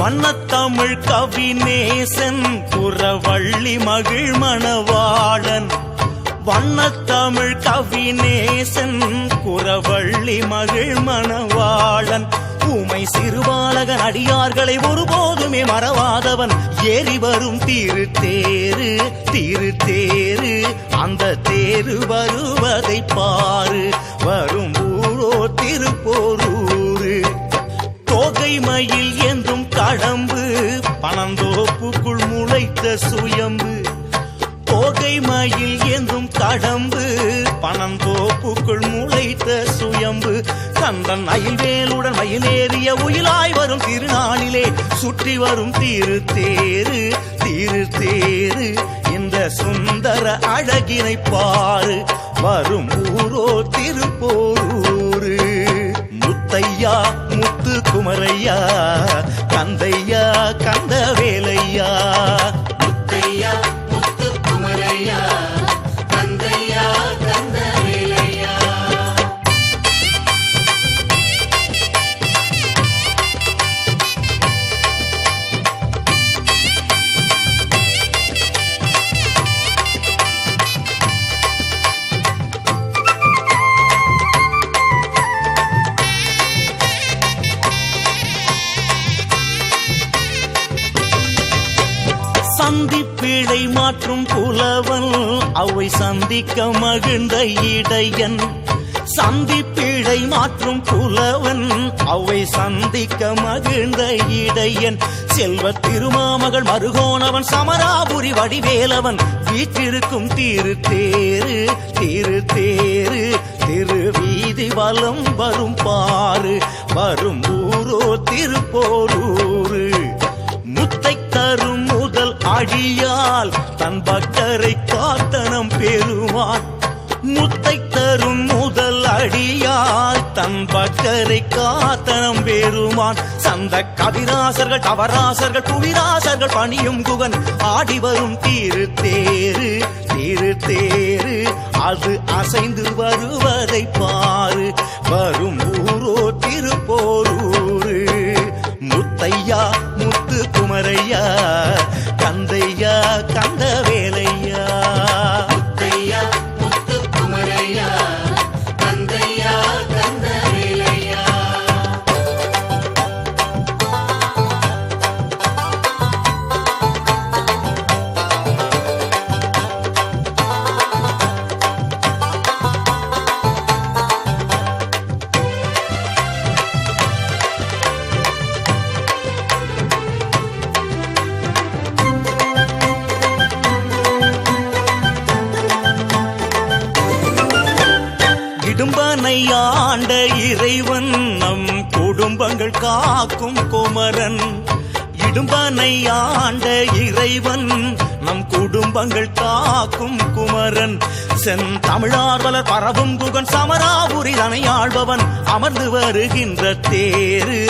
வண்ணத்தமிழ் கவிநேசன் குறவள்ளி மகிழ் மணவாளன். வண்ணத்தமிழ் கவிநேசன் குறவள்ளி மகிழ் மணவாளன். ஊமை சிறுபாலகன் அடியார்களை ஒருபோதுமே மறவாதவன். ஏறி வரும் திருத்தேரு திருத்தேரு, அந்த தேரு வருவதை பாரு. வரும் ஊரோ திருப்போரூரு. தோகை மயில் என்றும் கடம்பு, பனந்தோப்புக்குள் முளைத்த சுயம்பு. தோகை மயில் என்றும் கடம்பு, பனந்தோப்புக்குள் முளைத்த சுயம்பு. கந்தன் அயில்வேலுடன் மயிலேறிய உயிலாய் வரும் திருநாளிலே சுற்றி வரும் திருத்தேரு திருத்தேரு. இந்த சுந்தர அழகினை பாரு. வரும் ஊரோ திருப்போரூரு. முத்தையா முத்து குமரையா, கந்தையா கந்தவேலையா. முத்தையா முத்து குமரையா, கந்தையா கந்தவேலையா. சந்திப்பிழை மாற்றும் புலவன், அவை சந்திக்க மகிழ்ந்த இடையன். சந்திப்பிழை மாற்றும் புலவன், அவை சந்திக்க மகிழ்ந்த இடையன். செல்வ திருமாமகள் மருகோனவன், சமராபுரி வடிவேலவன். வீற்றிருக்கும் திருத்தேரு திருத்தேரு. திருவீதி வலம் வரும் பாரு. வரும் ஊரோ திருப்போரூரு. முத்தை தரும் முதல் அடியால் தன் பக்தரை காத்தனம் பெறுவான். முத்தை தரும் முதல் அடியால் தன் பக்தரை காத்தனம் பெறுவான். சந்த கவிராசர்கள் தவராசர்கள் புவிராசர்கள் பணியும் குகன். ஆடி வரும் திருத்தேரு திருத்தேரு. அது அசைந்து வருவதை பாரு. வரும் ஊரோ திருப்போரூரு. முத்தையா முத்து குமரையா, கந்தையா கந்தவேலையா. முத்தையா முத்து குமரையா, கந்தையா கந்தவேலையா. இடும்பனை ஆண்ட இறைவன், நம் குடும்பங்கள் காக்கும் குமரன். இடும்பனை ஆண்ட இறைவன், நம் குடும்பங்கள் காக்கும் குமரன். செந்தமிழார்வலர் பரவும் குகன், சமராபுரி தனை ஆள்பவன். அமர்ந்து வருகின்ற தேரு